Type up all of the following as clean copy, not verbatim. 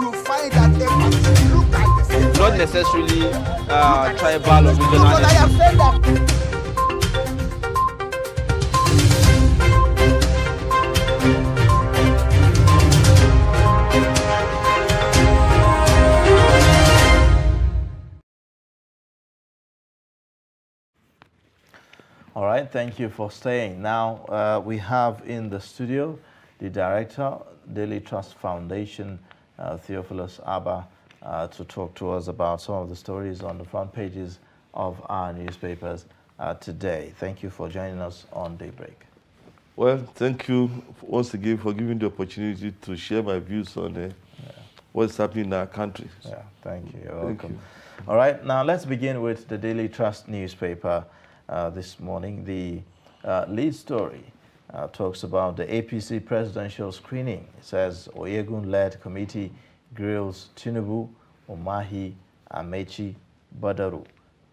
you find that a party look like the same. Not necessarily tribal or regional. But I have said that. All right, thank you for staying. Now, we have in the studio the director, Daily Trust Foundation, Theophilus Abba, to talk to us about some of the stories on the front pages of our newspapers today. Thank you for joining us on Daybreak. Well, thank you once again for giving the opportunity to share my views on what's happening in our country. Yeah, thank you. You're welcome. All right, now let's begin with the Daily Trust newspaper. This morning, the lead story talks about the APC presidential screening. It says Oyegun-led committee grills Tinubu, Umahi, Amechi, Badaru,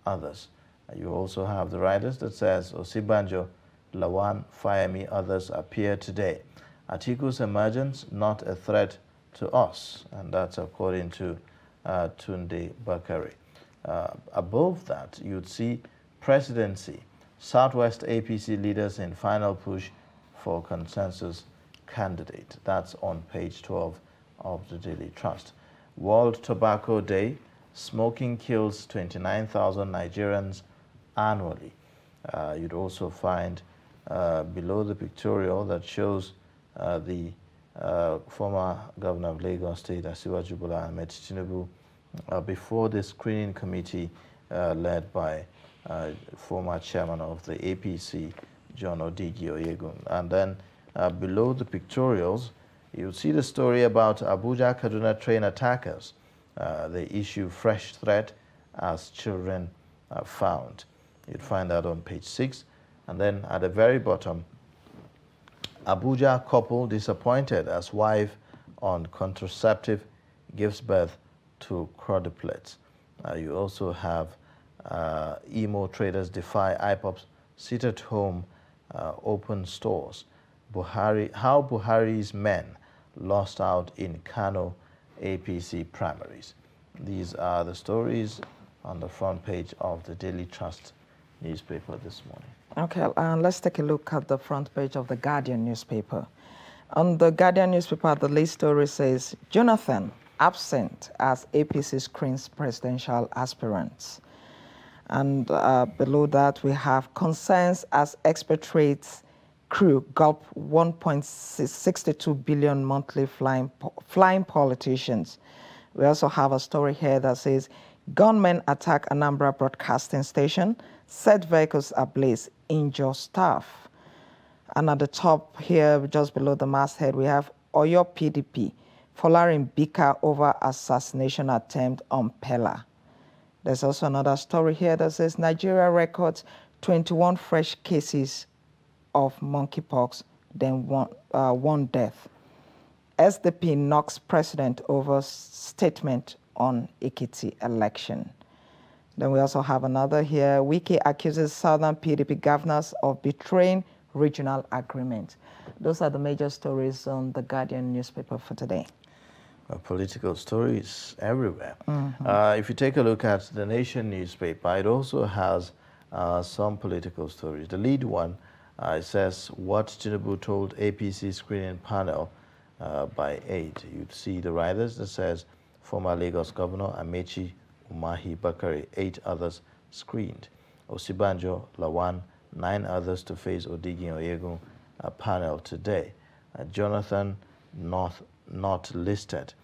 others. You also have the riders that says Osibanjo, Lawan, Fayemi, others appear today. Atiku's emergence, not a threat to us, and that's according to Tunde Bakari. Above that, you'd see presidency, Southwest APC leaders in final push for consensus candidate. That's on page 12 of the Daily Trust. World Tobacco Day, smoking kills 29,000 Nigerians annually. You'd also find below the pictorial that shows the former governor of Lagos State, Asiwaju Bola Ahmed Tinubu, before the screening committee led by former chairman of the APC, John Odigi Oyegun. And then below the pictorials, you'll see the story about Abuja Kaduna train attackers. They issue fresh threat as children found. You'd find that on page 6. And then at the very bottom, Abuja couple disappointed as wife on contraceptive gives birth to quadruplets. You also have emo traders defy IPOP's sit-at-home open stores. How Buhari's men lost out in Kano APC primaries. These are the stories on the front page of the Daily Trust newspaper this morning. Okay, let's take a look at the front page of the Guardian newspaper. On the Guardian newspaper, the lead story says, Jonathan absent as APC screens presidential aspirants. And below that, we have concerns as expatriates crew gulp 1.62 billion monthly flying politicians. We also have a story here that says, gunmen attack Anambra broadcasting station, set vehicles ablaze, injure staff. And at the top here, just below the masthead, we have Oyo PDP, Folarin Bika over assassination attempt on Pella. There's also another story here that says Nigeria records 21 fresh cases of monkeypox, then one death. SDP knocks president over statement on Ekiti election. Then we also have another here. Wike accuses Southern PDP governors of betraying regional agreement. Those are the major stories on the Guardian newspaper for today. Political stories everywhere. If you take a look at the Nation newspaper, it also has some political stories. The lead one, it says, what Tinubu told APC screening panel by 8. You'd see the riders that says, former Lagos Governor Amechi, Umahi, Bakari, 8 others screened. Osibanjo, Lawan, 9 others to face Odigi Oyegun panel today. Jonathan, not listed.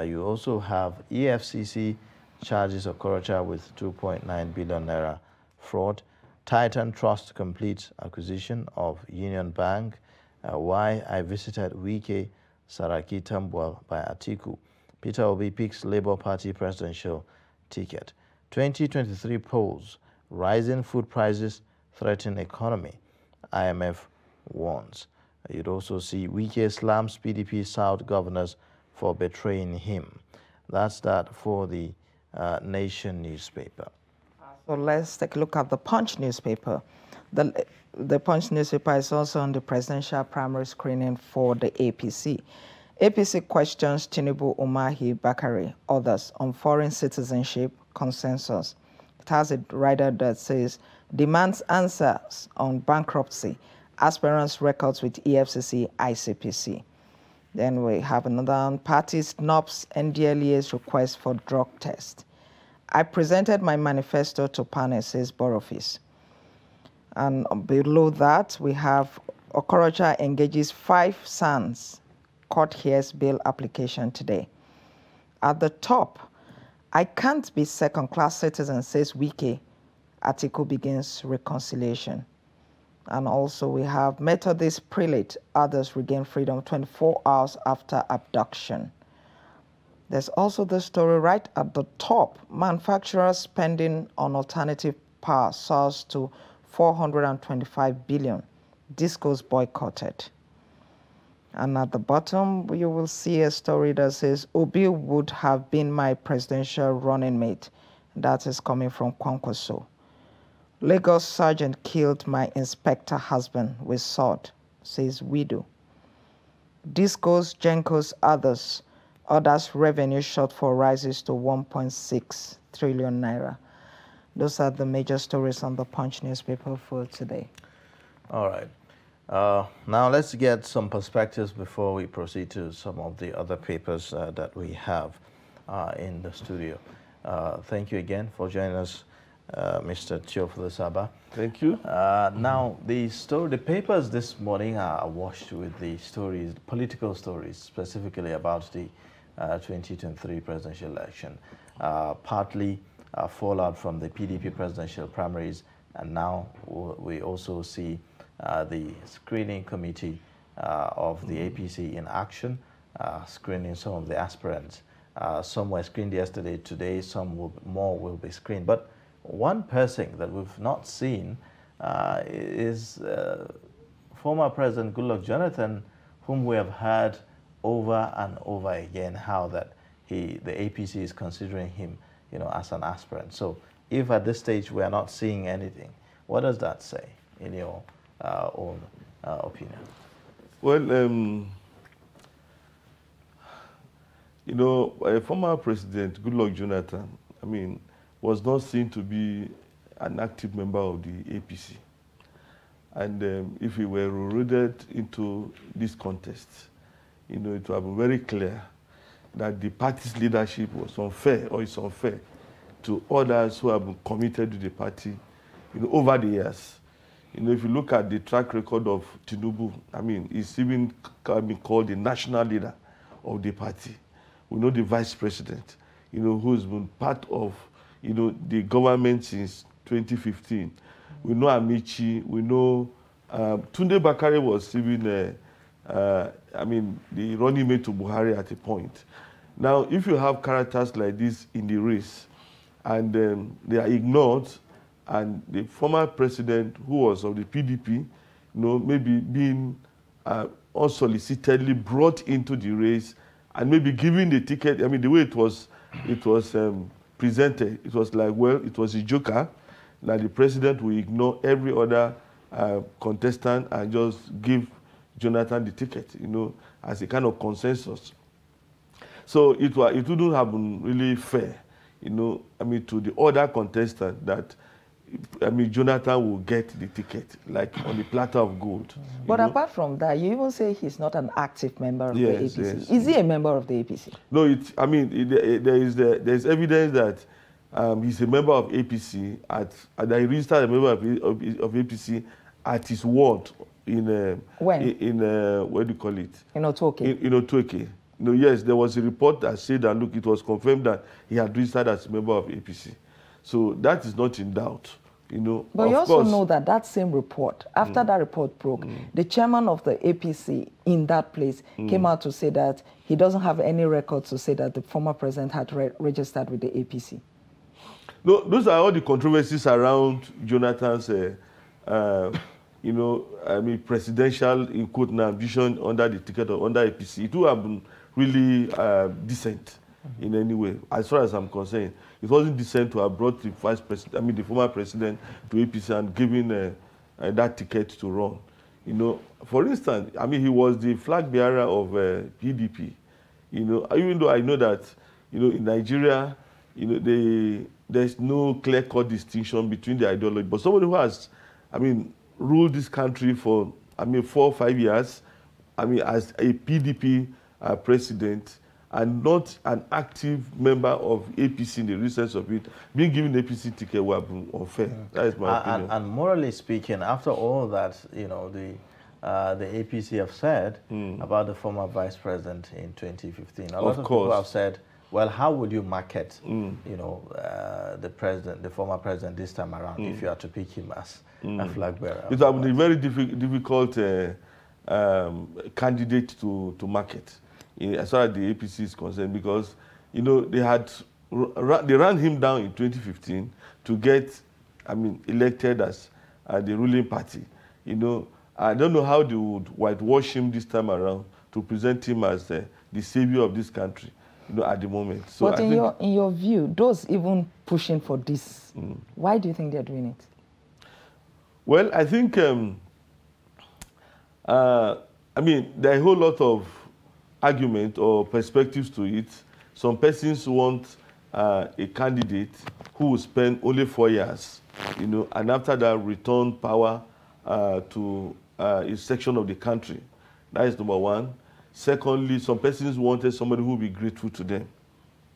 You also have EFCC charges Okorocha with 2.9 billion naira fraud. Titan Trust completes acquisition of Union Bank. Why I visited Wike, Saraki Tambuwal by Atiku. Peter Obi picks Labour Party presidential ticket. 2023 polls. Rising food prices threaten economy. IMF warns. You'd also see Wike slams PDP South governors for betraying him. That's that for the Nation newspaper. So let's take a look at the Punch newspaper. The Punch newspaper is also on the presidential primary screening for the APC. APC questions Tinubu, Umahi, Bakari, others on foreign citizenship consensus. It has a rider that says, demands answers on bankruptcy, aspirants records with EFCC, ICPC. Then we have another one, party snubs NDLEA's request for drug test. I presented my manifesto to panel, says Borough-Office. And below that, we have Okorocha engages 5 sons. Court hears bail application today. At the top, I can't be second-class citizen, says Wike. Article begins reconciliation. And also we have Methodist prelate, others regain freedom 24 hours after abduction. There's also the story right at the top. Manufacturers spending on alternative power soars to 425 billion. Discos boycotted. And at the bottom, you will see a story that says, Obi would have been my presidential running mate. That is coming from Kwankwaso. Lagos sergeant killed my inspector husband with sword, says widow. Discos, Gencos, others revenue shortfall rises to 1.6 trillion naira. Those are the major stories on the Punch newspaper for today. All right. Now let's get some perspectives before we proceed to some of the other papers that we have in the studio. Thank you again for joining us, Mr. Theophilus Saba. Thank you. Now, the papers this morning are awash with the stories, political stories, specifically about the 2023 presidential election, partly fallout from the PDP presidential primaries, and now we also see the screening committee of the APC in action, screening some of the aspirants. Some were screened yesterday, today some more will be screened. But one person that we've not seen is former President Goodluck Jonathan, whom we have heard over and over again how that the APC is considering him, as an aspirant. So if at this stage we are not seeing anything, what does that say in your own opinion? Well, former President Goodluck Jonathan, was not seen to be an active member of the APC. And if he were eroded into this contest, it would have been very clear that the party's leadership was unfair, or is unfair, to others who have been committed to the party, over the years. If you look at the track record of Tinubu, he's even called the national leader of the party. We know the vice president, who's been part of, the government since 2015. We know Amici, we know Tunde Bakare was even, the running mate to Buhari at a point. Now, if you have characters like this in the race, and they are ignored, and the former president, who was of the PDP, maybe being unsolicitedly brought into the race, and maybe given the ticket. The way it was presented, it was like, well, it was a joker, that the president will ignore every other contestant and just give Jonathan the ticket, as a kind of consensus. So it wouldn't have been really fair, to the other contestant that, Jonathan will get the ticket, like on a platter of gold. But apart from that, you even say he's not an active member of the APC. Yes. Is he a member of the APC? No, there is evidence that he's a member of APC, that he registered a member of APC at his ward in when? What do you call it? In Otoke. In Otoke. Yes, there was a report that said that, look, it was confirmed that he had registered as a member of APC. So that is not in doubt, But you also know that same report, after that report broke, the chairman of the APC in that place came out to say that he doesn't have any record to say that the former president had registered with the APC. No, those are all the controversies around Jonathan's, presidential, in quote, ambition under the ticket of under APC. It would have been really decent in any way, as far as I'm concerned. It wasn't decent to have brought the vice president, the former president, to APC and given that ticket to run. You know, for instance, I mean, he was the flag bearer of PDP. You know, even though I know that, you know, in Nigeria, you know, there's no clear-cut distinction between the ideology. But somebody who has, I mean, ruled this country for, I mean, 4 or 5 years, I mean, as a PDP president, and not an active member of APC in the recent of it, being given APC ticket would have been unfair. That is my opinion. And morally speaking, after all that, you know, the APC have said about the former vice president in 2015, a lot of people have said, well, how would you market, you know, the former president this time around if you are to pick him as a flag bearer? It would be a very difficult candidate to market, as far as the APC is concerned, because, you know, they ran him down in 2015 to get, I mean, elected as the ruling party. You know, I don't know how they would whitewash him this time around to present him as the savior of this country, you know, at the moment. So but in your view, those even pushing for this, why do you think they're doing it? Well, I think, I mean, there are a whole lot of argument or perspectives to it. Some persons want a candidate who will spend only 4 years, you know, and after that return power to a section of the country. That is number one. Secondly, some persons wanted somebody who will be grateful to them,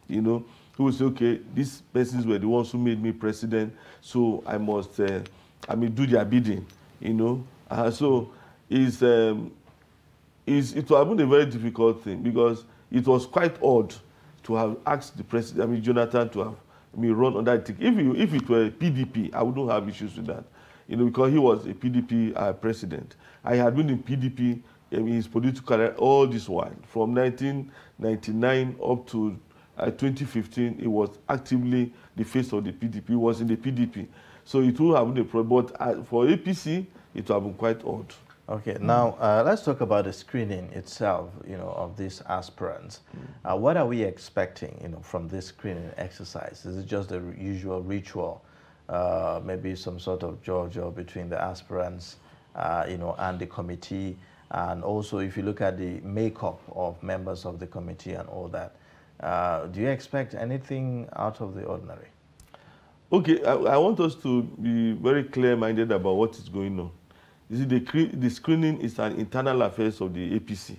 you know, who will say, okay, these persons were the ones who made me president, so I must, I mean, do their bidding, you know. So it would have been a very difficult thing, because it was quite odd to have asked the president, I mean, Jonathan, to have, I mean, run on that ticket. If it were PDP, I wouldn't have issues with that, you know, because he was a PDP president. I had been in PDP in his political career all this while. From 1999 up to 2015, he was actively the face of the PDP. He was in the PDP. So it would have been a problem. But for APC, it would have been quite odd. Okay, now let's talk about the screening itself, you know, of these aspirants. What are we expecting, you know, from this screening exercise? Is it just the usual ritual, maybe some sort of jojo between the aspirants, you know, and the committee? And also, if you look at the makeup of members of the committee and all that, do you expect anything out of the ordinary? Okay, I want us to be very clear-minded about what is going on. You see, the screening is an internal affair of the APC.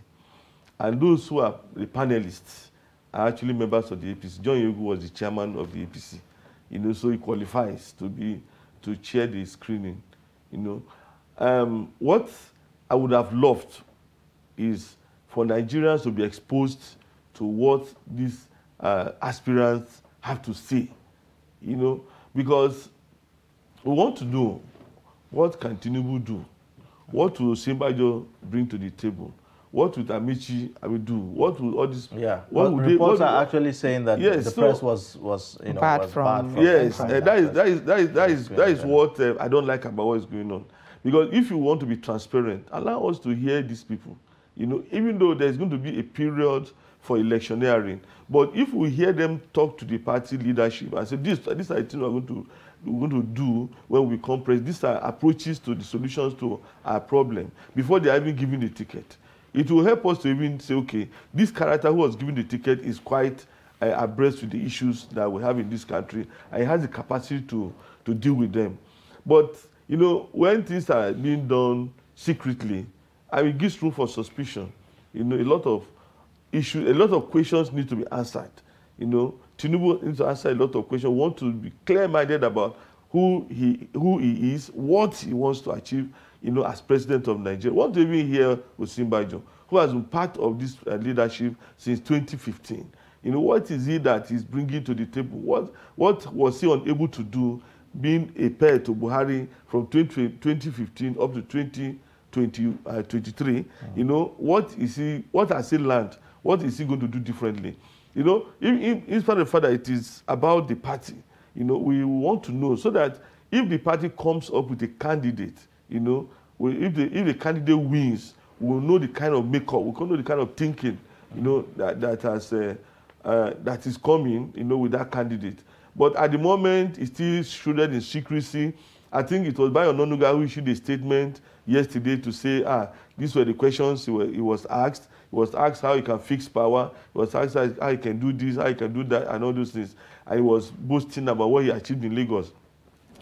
And those who are the panelists are actually members of the APC. John Yogu was the chairman of the APC, you know, so he qualifies to chair the screening, you know. What I would have loved is for Nigerians to be exposed to what these aspirants have to say, you know, because we want to know what can Tinubu do, what will Simbajo bring to the table, what will Amici do, what will all this... Yeah, what reports are actually saying that the press was you know, bad from... Yes, that is what I don't like about what is going on. Because if you want to be transparent, allow us to hear these people. You know, even though there's going to be a period for electioneering, but if we hear them talk to the party leadership and say, these are the things we're going to do when we come press, these are approaches to the solutions to our problem, before they are even given the ticket, it will help us to even say, okay, this character who was given the ticket is quite abreast with the issues that we have in this country, and he has the capacity to deal with them. But you know, when things are being done secretly, I mean, it gives room for suspicion. You know, a lot of issues, a lot of questions need to be answered. You know, Tinubu needs to answer a lot of questions. We want to be clear-minded about who he is, what he wants to achieve, you know, as president of Nigeria. We want to even hear Osinbajo, who has been part of this leadership since 2015. You know, what is he that he's bringing to the table? What was he unable to do, being a pair to Buhari from 2015 up to 2023, you know, what has he learned? What is he going to do differently? You know, in spite of the fact that it is about the party, you know, we want to know so that if the party comes up with a candidate, you know, if the candidate wins, we'll know the kind of makeup, we'll know the kind of thinking, you know, that is coming, you know, with that candidate. But at the moment, it's still shrouded in secrecy, I think it was Bayo Ononuga who issued a statement yesterday to say, these were the questions he was asked. He was asked how he can fix power. He was asked how he can do this, how he can do that, and all those things. And he was boasting about what he achieved in Lagos.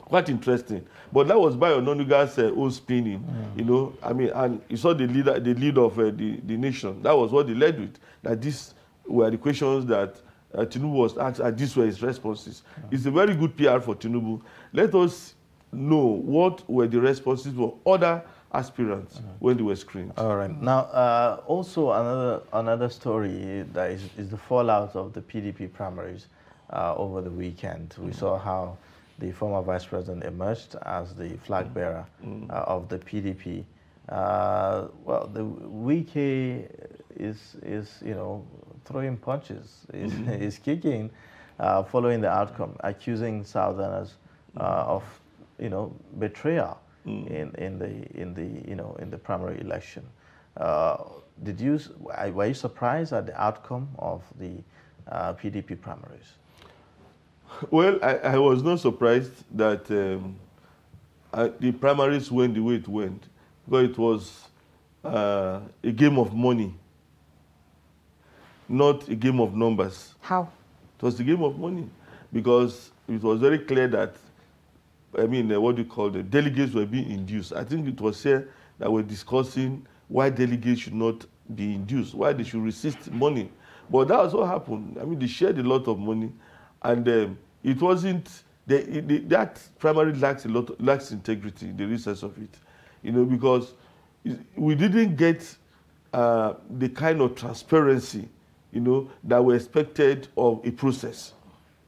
Quite interesting. But that was Bayo Ononuga's own spinning, you know. I mean, and you saw the lead of the nation. That was what they led with. That these were the questions that Tinubu was asked, and these were his responses. It's a very good PR for Tinubu. Let us know what were the responses for other aspirants when they were screened. All right. Now, also another story that is the fallout of the PDP primaries over the weekend. We saw how the former vice president emerged as the flag bearer of the PDP. Well, the Wike is you know, throwing punches, is kicking following the outcome, accusing Southerners of, you know, betrayal in the primary election. Were you surprised at the outcome of the PDP primaries? Well, I was not surprised that the primaries went the way it went, because it was a game of money, not a game of numbers. How? It was a game of money, because it was very clear that, I mean, what do you call the delegates were being induced. I think it was here that we're discussing why delegates should not be induced, why they should resist money. But that was what happened. I mean, they shared a lot of money, and it wasn't, that primary lacks integrity, the research of it, you know, because we didn't get the kind of transparency, you know, that were expected of a process.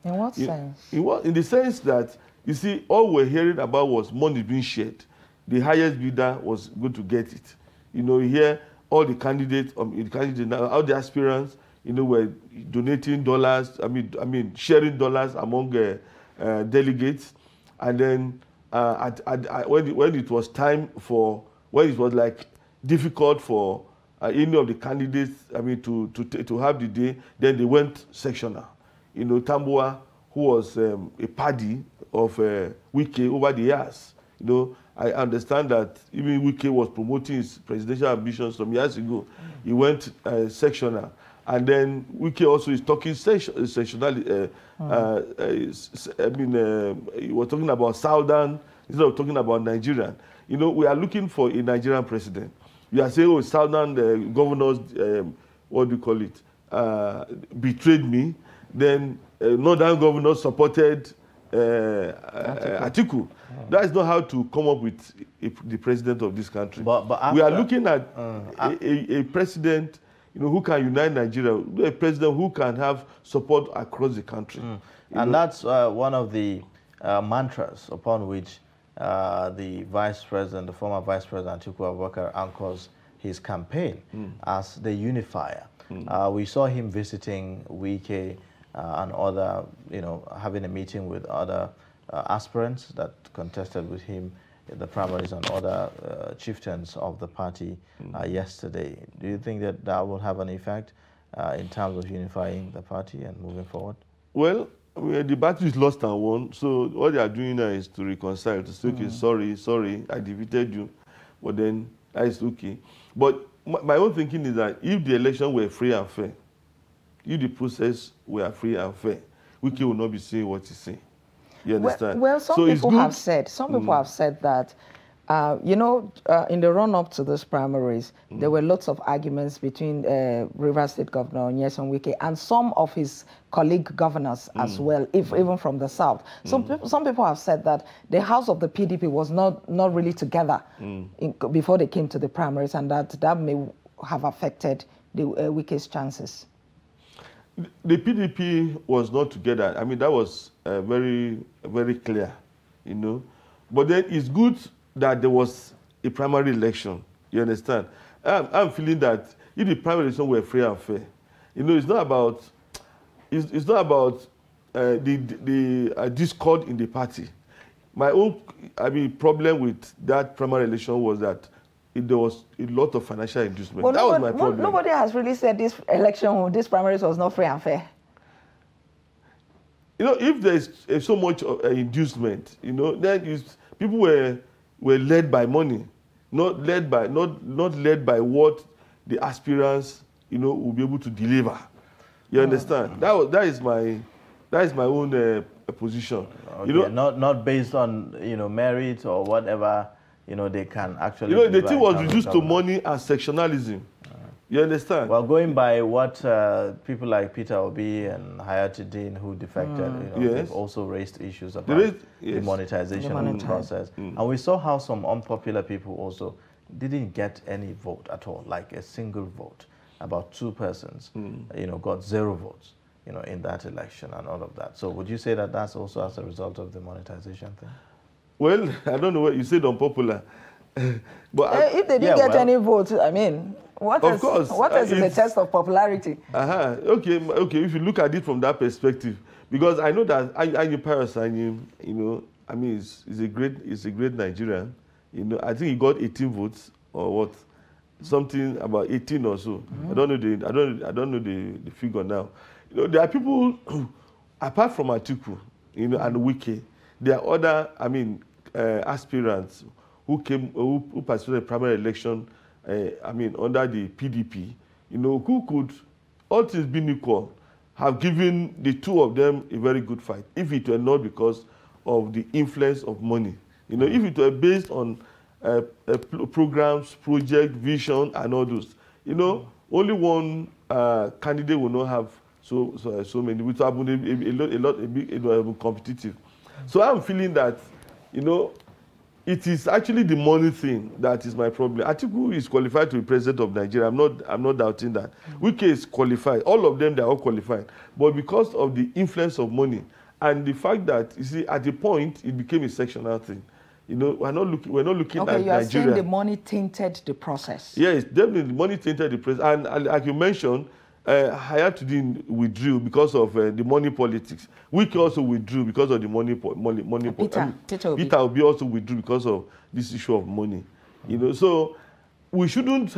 In what sense? In the sense that, you see, all we're hearing about was money being shared. The highest bidder was going to get it. You know, here, all the candidates, all the aspirants, you know, were donating dollars, I mean sharing dollars among delegates. And then when it was time for, when it was like difficult for any of the candidates, I mean, to have the day, then they went sectional. You know, Tambuwa, who was a paddy of Wike over the years, you know, I understand that even Wike was promoting his presidential ambitions some years ago. He went sectional. And then Wike also is talking sectionality. I mean, he was talking about Southern instead of talking about Nigerian. You know, we are looking for a Nigerian president. You are saying, oh, Southern governors, what do you call it, betrayed me. Then Northern governors supported Atiku. That is not how to come up with the president of this country. But after, we are looking at a president, you know, who can unite Nigeria, a president who can have support across the country. And that's one of the mantras upon which the vice president, the former vice president Atiku Abubakar, anchors his campaign as the unifier. We saw him visiting Wike and other, you know, having a meeting with other aspirants that contested with him in the primaries and other chieftains of the party yesterday. Do you think that that will have an effect in terms of unifying the party and moving forward? Well, I mean, the battle is lost and won, so what they are doing now is to reconcile, to say, okay, sorry, I defeated you, but then that is okay. But my own thinking is that if the election were free and fair, if the process were free and fair, Wike will not be saying what he's saying. You understand? Well, some people have said that, you know, in the run-up to those primaries, there were lots of arguments between Rivers State Governor Nyesom Wike and some of his colleague governors as well, even from the south. Some people have said that the house of the PDP was not really together before they came to the primaries, and that may have affected the Wike's chances. The PDP was not together. I mean, that was very, very clear, you know. But then it's good that there was a primary election. You understand? I'm feeling that if the primary election were free and fair, you know, it's not about the discord in the party. My own, problem with that primary election was that there was a lot of financial inducement. Well, that was my problem. Nobody has really said this election, this primaries was not free and fair. You know, if there is so much inducement, you know, then people were led by money, not led by what the aspirants, will be able to deliver. You understand? That is my own position. Okay. Not based on merit or whatever they can actually. The thing was reduced to money and sectionalism. You understand? Well, going by what people like Peter Obi and Hayatuddin who defected, they've also raised issues about the monetization process. And we saw how some unpopular people also didn't get any vote at all, like a single vote. About 2 persons, got 0 votes, in that election and all of that. So would you say that that's also as a result of the monetization thing? Well, I don't know what you said unpopular. But if they didn't get any votes, I mean, what is a test of popularity? Okay. If you look at it from that perspective, because I know that Anyi Paris, I mean, he's a great Nigerian. I think he got 18 votes or what, something about 18 or so. I don't know the figure now. There are people apart from Atiku, and Wike, there are other, aspirants who participated in the primary election, under the PDP, who could, all things being equal, have given the 2 of them a very good fight, if it were not because of the influence of money. If it were based on programs, project, vision, and all those, only one candidate will not have so many. Which have been a lot competitive. So I'm feeling that, it is actually the money thing that is my problem. Atiku is qualified to be president of Nigeria. I'm not doubting that. Wike is qualified. All of them, they are all qualified. But because of the influence of money and the fact that, you see, at the point it became a sectional thing. We're not looking at Nigeria. Okay, you are saying the money tainted the process. Yes, definitely the money tainted the process. And like you mentioned, Hayatuddin withdrew because of the money politics. Wike also withdrew because of the money. Peter Obi also withdrew because of this issue of money. So we shouldn't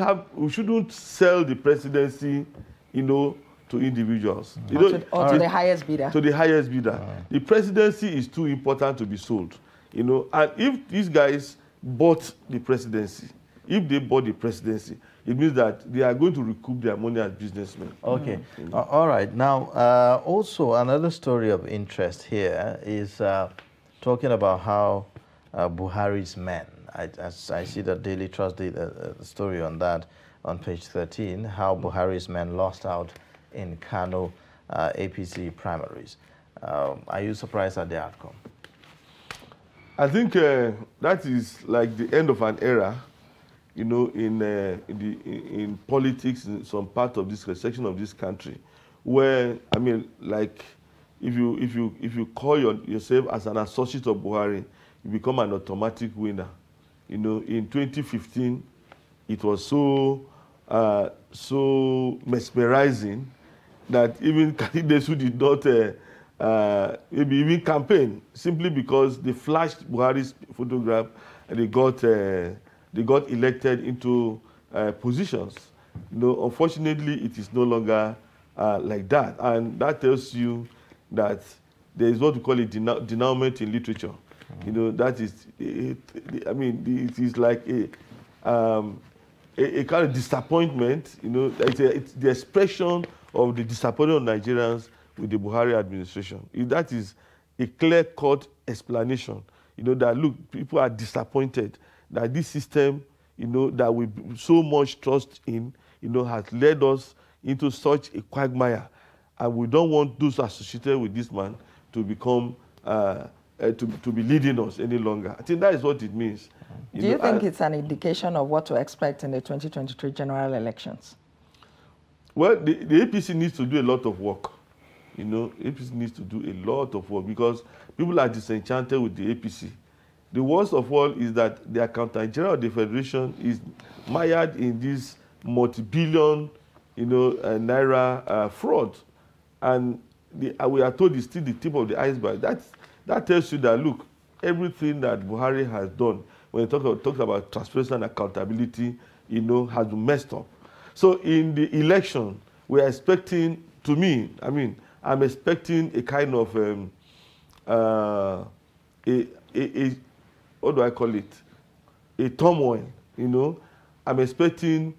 sell the presidency, to individuals. Or to the highest bidder. To the highest bidder. The presidency is too important to be sold. And if these guys bought the presidency, it means that they are going to recoup their money as businessmen. Okay. All right. Now, also another story of interest here is talking about how Buhari's men, I see that Daily Trust did a story on that on page 13, how Buhari's men lost out in Kano APC primaries. Are you surprised at the outcome? I think that is like the end of an era, in politics in some part of this section of this country, where like if you call yourself as an associate of Buhari, you become an automatic winner. In 2015, it was so mesmerizing that even candidates who did not maybe even campaign, simply because they flashed Buhari's photograph and they got elected into positions. Unfortunately, it is no longer like that, and that tells you that there is what we call a denouement in literature. That is, it is like a kind of disappointment. It's the expression of the disappointment of Nigerians with the Buhari administration. That is a clear-cut explanation. That look, people are disappointed that this system, that we so much trust in, has led us into such a quagmire, and we don't want those associated with this man to become to be leading us any longer. I think that is what it means. Do you think it's an indication of what to expect in the 2023 general elections? Well, the APC needs to do a lot of work. APC needs to do a lot of work because people are disenchanted with the APC. The worst of all is that the Accountant General of the Federation is mired in this multi-billion, naira fraud, and we are told it's still the tip of the iceberg. That tells you that look, everything that Buhari has done when he talks about transparency and accountability, has been messed up. So in the election, we are expecting, I'm expecting a kind of what do I call it, a turmoil, you know. I'm expecting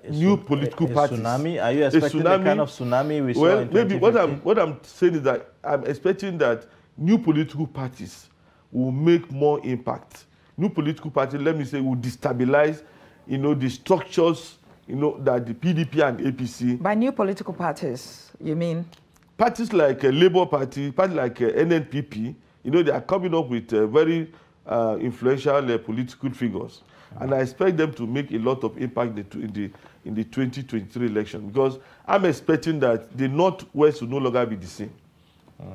new political parties. Tsunami? Are you expecting the kind of tsunami we saw in 2015? Maybe what I'm saying is that I'm expecting that new political parties will make more impact. New political parties, let me say, will destabilize, you know, the structures, you know, that the PDP and APC. By new political parties, you mean? Parties like Labour Party, parties like NNPP, you know, they are coming up with very influential political figures. And I expect them to make a lot of impact in the 2023 election, because I'm expecting that the Northwest will no longer be the same.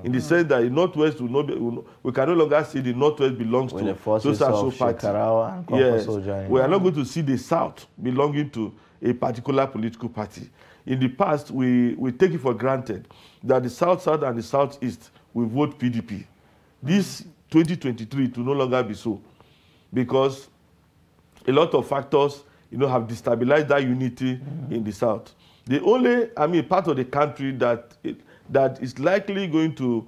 In the sense that the Northwest will not be, we can no longer see the Northwest belongs to the forces so-and-so of party. Shekarawa and Yes, joining. we are not going to see the South belonging to a particular political party. In the past, we take it for granted that the South and the Southeast will vote PDP. This 2023 it will no longer be so, because a lot of factors, you know, have destabilized that unity in the South. The only, part of the country that is likely going to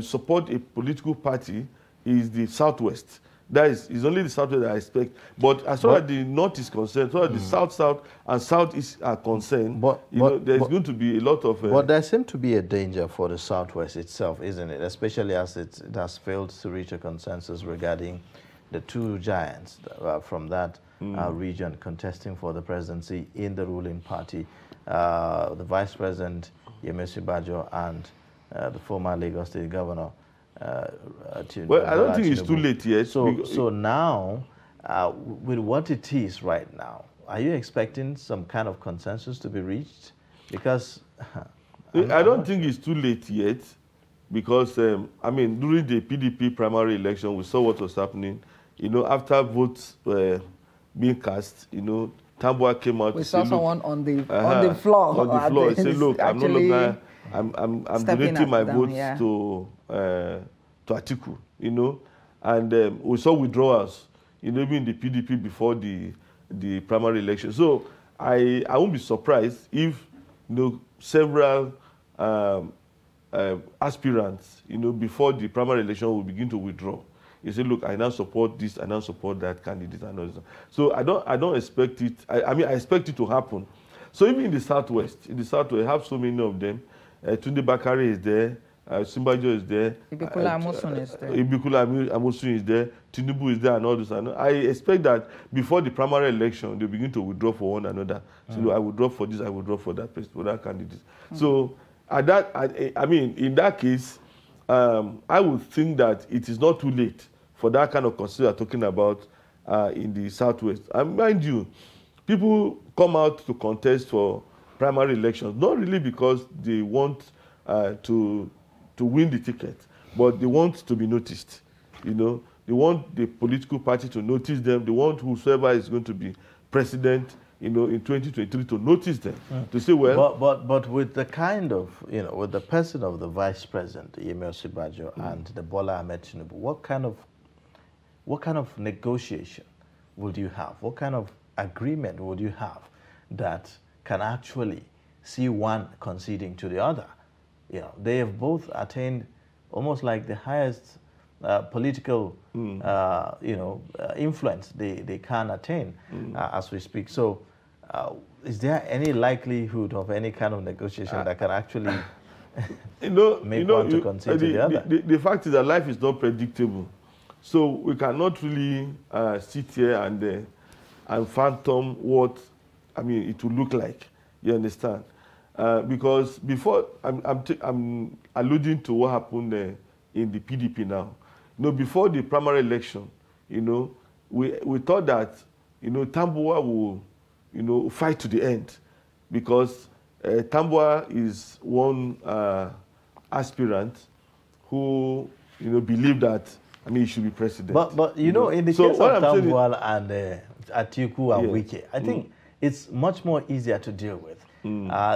support a political party is the Southwest. That is only the Southwest that I expect. But as far as the North is concerned, as far as the South and Southeast are concerned, there's going to be a lot of... but there seems to be a danger for the Southwest itself, isn't it? Especially as it has failed to reach a consensus regarding the two giants from that region contesting for the presidency in the ruling party, the Vice President, Yemisi Bajo, and the former Lagos State Governor, well, I don't think it's too late yet. So now, with what it is right now, are you expecting some kind of consensus to be reached? Because... I don't think it's too late yet, because, during the PDP primary election, we saw what was happening. You know, after votes were being cast, you know, Tambuwal came out. We saw someone on the floor. On the floor, he said, "Look, I'm no longer. I'm donating my votes to Atiku." You know, and we saw withdrawals. You know, even in the PDP before the primary election. So I won't be surprised if, you know, several aspirants, you know, before the primary election will begin to withdraw. You say, look, I now support this, I now support that candidate. So I don't expect it. I expect it to happen. So even in the Southwest, I have so many of them. Tunde Bakare is there. Simbajo is there. Ibikula Amosun is there. Ibikula Amosun is there. Tinubu is there, and all this. I expect that before the primary election, they begin to withdraw for one another. So look, I withdraw for this, I withdraw for that candidate. So in that case, I would think that it is not too late for that kind of consider talking about in the Southwest. And mind you, people come out to contest for primary elections, not really because they want to win the ticket, but they want to be noticed. You know, they want the political party to notice them. They want whosoever is going to be president, you know, in 2023 to notice them, to say, well... But with the kind of, you know, with the person of the vice president, Yemisi Bajo, and the Bola Ahmed Tinubu, what kind of negotiation would you have? What kind of agreement would you have that can actually see one conceding to the other? You know, they have both attained almost like the highest political, influence they can attain as we speak. So, is there any likelihood of any kind of negotiation that can actually make one to concede to the other? The fact is that life is not predictable. So we cannot really sit here and phantom what, it will look like. You understand? Because before, I'm alluding to what happened in the PDP now. You know, before the primary election, you know, we thought that, you know, Tambuwal will, you know, fight to the end, because Tambuwal is one aspirant who, you know, believed that, he should be president. But you know, in the case of Tambuwal and Atiku and Wike, I think it's much more easier to deal with.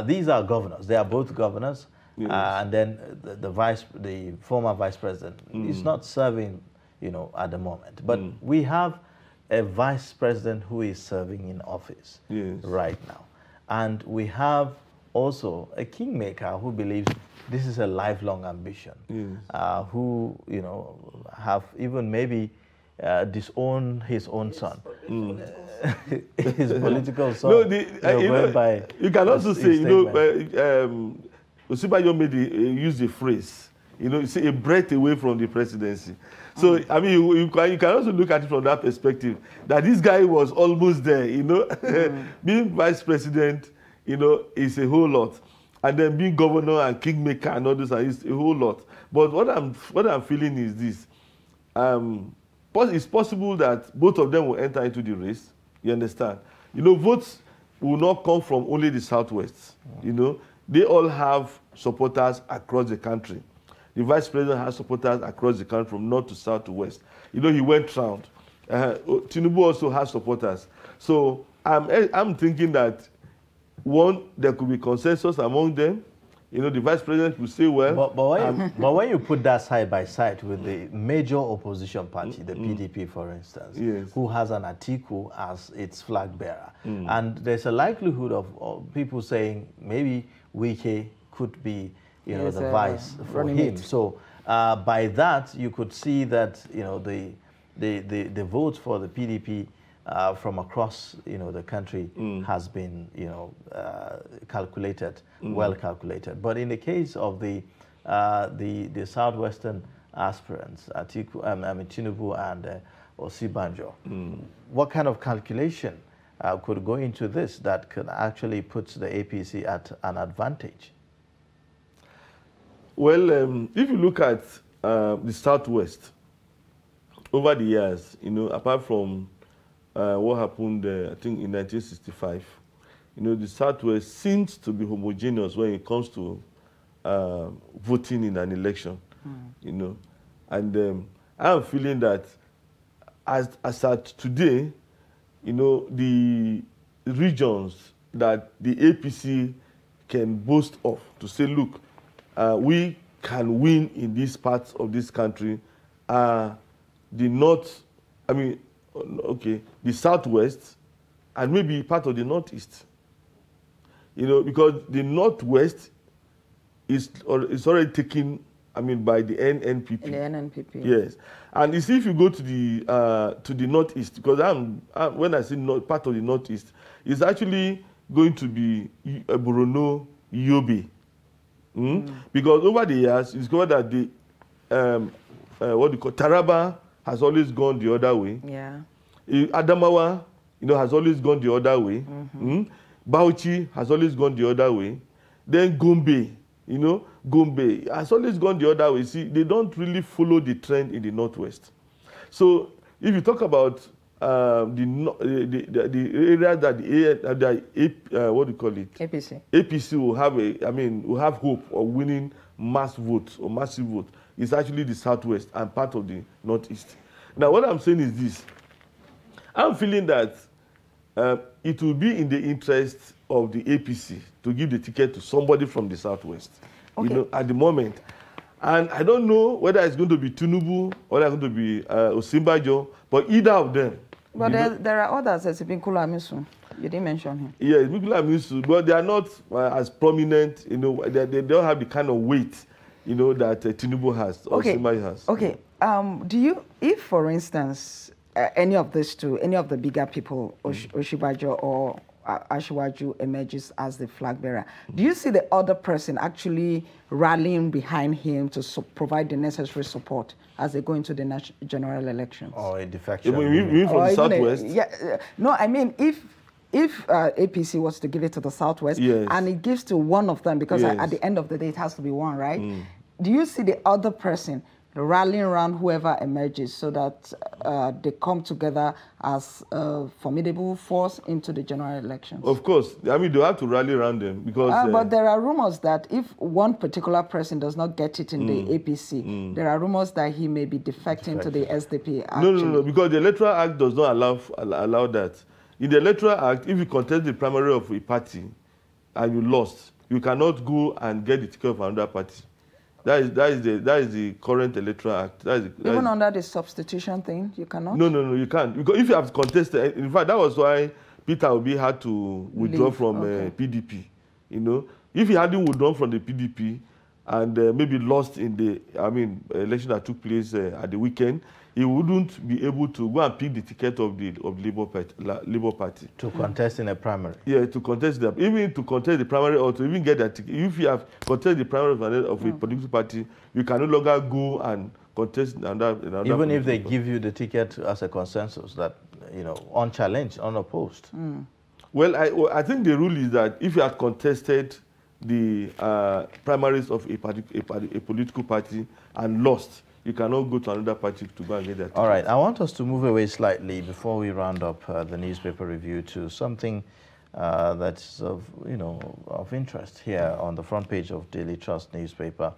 These are governors. They are both governors. Yes. And then the former vice president is not serving, you know, at the moment. But we have a vice president who is serving in office right now. And we have also a kingmaker who believes this is a lifelong ambition, who, you know, have even maybe, disown his own son. His political son. No, you can also say, Osibajo used the phrase, a breath away from the presidency. So, I mean, you can also look at it from that perspective, that this guy was almost there, Being vice president, is a whole lot. And then being governor and kingmaker and all this is a whole lot. But what I'm feeling is this. It's possible that both of them will enter into the race. You understand? Votes will not come from only the Southwest. They all have supporters across the country. The vice president has supporters across the country from north to south to west. He went round. Tinubu also has supporters. So I'm thinking that, one, there could be consensus among them. The vice president will say, well... But when you put that side by side with the major opposition party, the PDP, for instance, yes, who has an Atiku as its flag bearer, and there's a likelihood of people saying maybe Wike could be, the vice for him. So by that, you could see that, the votes for the PDP from across, the country has been, calculated, well calculated. But in the case of the southwestern aspirants, Tinubu and Osibanjo, what kind of calculation could go into this that could actually put the APC at an advantage? Well, if you look at the Southwest, over the years, apart from what happened, I think, in 1965, the Southwest seems to be homogeneous when it comes to voting in an election, And I'm feeling that as at today, the regions that the APC can boast of to say, look, we can win in these parts of this country are the north, the southwest, and maybe part of the northeast. Because the northwest is already taken, by the NNPP. The NNPP. Yes, and you see, if you go to the northeast, because when I say part of the northeast, it's actually going to be Borno, Yobe. Because over the years, it's discovered that the Taraba has always gone the other way. Yeah. Adamawa, has always gone the other way. Bauchi has always gone the other way. Then Gombe, Gombe has always gone the other way. See, they don't really follow the trend in the northwest. So if you talk about the area that APC will have will have hope of winning mass votes or massive vote. It's actually the southwest and part of the northeast. Now, what I'm saying is this: I'm feeling that it will be in the interest of the APC to give the ticket to somebody from the southwest. Okay. At the moment. And I don't know whether it's going to be Tinubu or it's going to be Osinbajo, but either of them. But there are others, as Ibinkula Amisu. You didn't mention him. Yes, Ibinkula Amisu, but they are not as prominent. They don't have the kind of weight, that Tinubu has or Osinbajo has. Okay. If for instance, any of these two, any of the bigger people, Osinbajo or Asiwaju emerges as the flag bearer, do you see the other person actually rallying behind him to provide the necessary support as they go into the general elections? Or a defection? You mean from the southwest? No, I mean if APC was to give it to the southwest, yes, and it gives to one of them, because yes, at the end of the day it has to be one, right? Do you see the other person rallying around whoever emerges so that they come together as a formidable force into the general elections? Of course. They have to rally around them because... but there are rumors that if one particular person does not get it in the APC, there are rumors that he may be defecting to the SDP. No, because the Electoral Act does not allow that. In the Electoral Act, if you contest the primary of a party and you lost, you cannot go and get the ticket of another party. That is the current Electoral Act. Even under the substitution thing, you cannot? No, you can't. Because if you have contested, in fact, that was why Peter Obi had to withdraw from PDP. If he hadn't withdrawn from the PDP and maybe lost in the, election that took place at the weekend, he wouldn't be able to go and pick the ticket of the Labour Party. To contest in a primary. Yeah, to contest them. Even to contest the primary or to even get that ticket. If you have contested the primary of a political party, you can no longer go and contest another even if they party. give you the ticket as a consensus that, unchallenged, unopposed. Well, I think the rule is that if you have contested the primaries of a political party and lost, you cannot go to another party to go and get that ticket. All right, I want us to move away slightly before we round up the newspaper review to something that's of interest here on the front page of Daily Trust newspaper,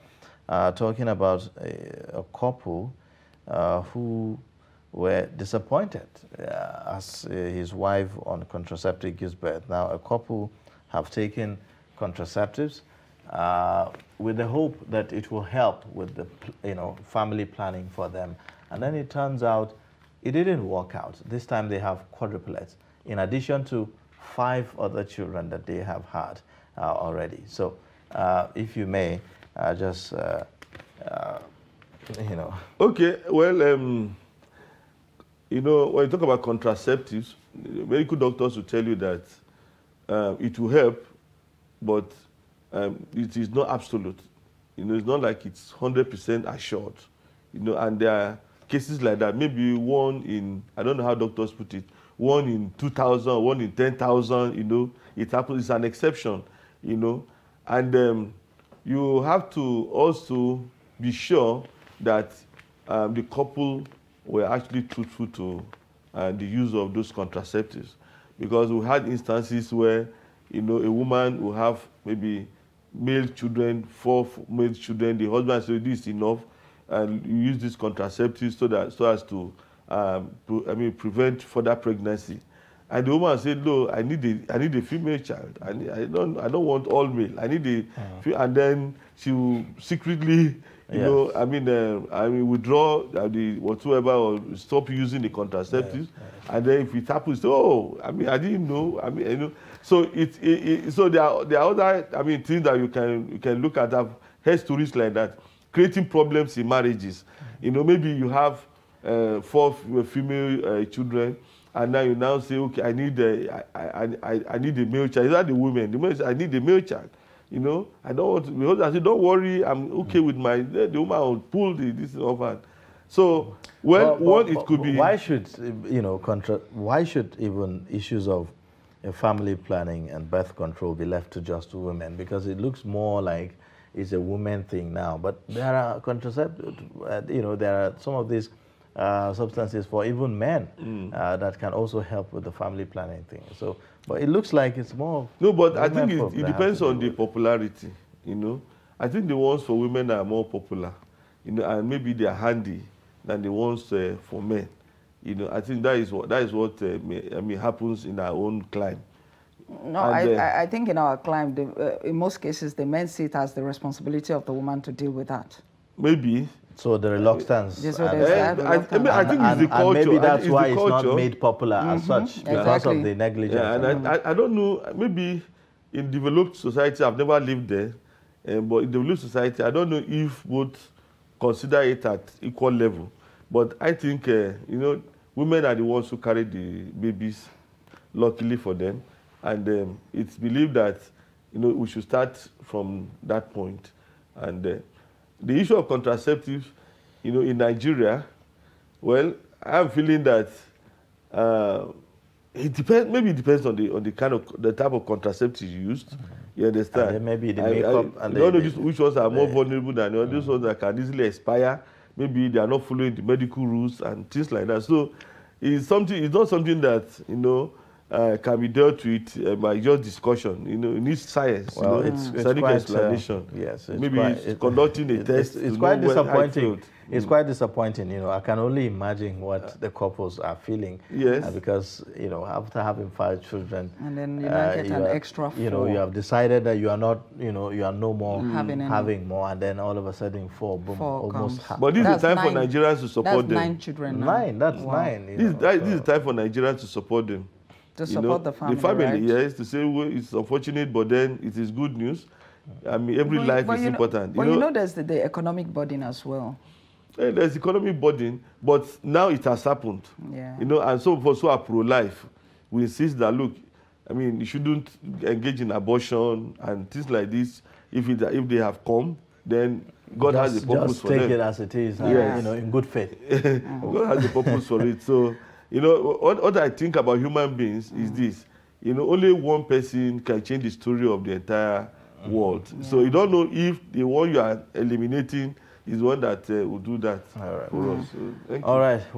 talking about a couple who were disappointed as his wife on contraceptive gives birth. Now, a couple have taken contraceptives with the hope that it will help with the family planning for them, and then it turns out it didn't work out. This time they have quadruplets in addition to 5 other children that they have had already. So if you may just Okay, well, when you talk about contraceptives, medical doctors will tell you that it will help, but it is not absolute. It's not like it's 100% assured. And there are cases like that. Maybe one in, I don't know how doctors put it, 1 in 2,000, 1 in 10,000. It happens. It's an exception. And you have to also be sure that the couple were actually truthful to the use of those contraceptives, because we had instances where a woman will have maybe male children, 4 male children. The husband said this is enough, and you use these contraceptives so as to prevent further pregnancy. And the woman said, "No, I need a female child. I don't want all male. I need a," and then she will secretly, withdraw the whatsoever or stop using the contraceptives. And then if it happens, I didn't know. So so there are other things that you can look at. I've heard stories like that, creating problems in marriages. Maybe you have 4 female children, and now you now say, okay, I need a male child. Is that the woman? The man says, I need a male child. I don't want to. The husband said, don't worry, I'm okay with the woman will pull this off. And so, it could be. Why should why should even issues of family planning and birth control be left to just women? Because it looks more like it's a woman thing now. But there are contraceptives. There are some of these substances for even men that can also help with the family planning thing. So, but it looks like it's more. No, but I think it depends on the popularity. I think the ones for women are more popular, and maybe they are handy than the ones for men. I think that is what happens in our own climb. No, I think in our climb, in most cases, the men see it as the responsibility of the woman to deal with that. Maybe. So the reluctance. I think it's the culture. And maybe that's it's why it's not made popular as such, because of the negligence. Yeah, and I don't know, maybe in developed society, I've never lived there, but in developed society, I don't know if both consider it at equal level. But I think, women are the ones who carry the babies, luckily for them. And it's believed that, we should start from that point. And the issue of contraceptives, in Nigeria, well, I'm feeling that it depends. Maybe it depends on the type of contraceptives used. You understand? And then maybe the makeup. I don't know which ones are more vulnerable than the others. Ones that can easily expire. Maybe they are not following the medical rules and things like that. So it's not something that can be dealt with by just discussion. It needs science. Well, it's scientific quite, explanation. Yes, maybe it's conducting a test. It's quite disappointing. It's quite disappointing. I can only imagine what the couples are feeling. Yes. Because after having 5 children, and then you might get an extra 4. You have decided that you are not, you are no more having more, and then all of a sudden 4, boom, 4 almost half. But this is the time for Nigerians to support them. That's 9 children now. 9. That's 9. This is the time for Nigerians to support them. To support the family, the family, right? yes, to say, well, it's unfortunate, but then it is good news. I mean, every life is important. But you know there's the economic burden as well. There's economic burden, but now it has happened. Yeah. You know, and so for so are pro-life, we insist that, look, I mean, you shouldn't engage in abortion and things like this. If they have come, then God has a purpose for them. Just take it as it is, Yes. you know, in good faith. God has a purpose for it. So, you know, what I think about human beings is this. You know, only one person can change the story of the entire world. Yeah. So you don't know if the one you are eliminating is one that will do that for us. So, thank you. All right.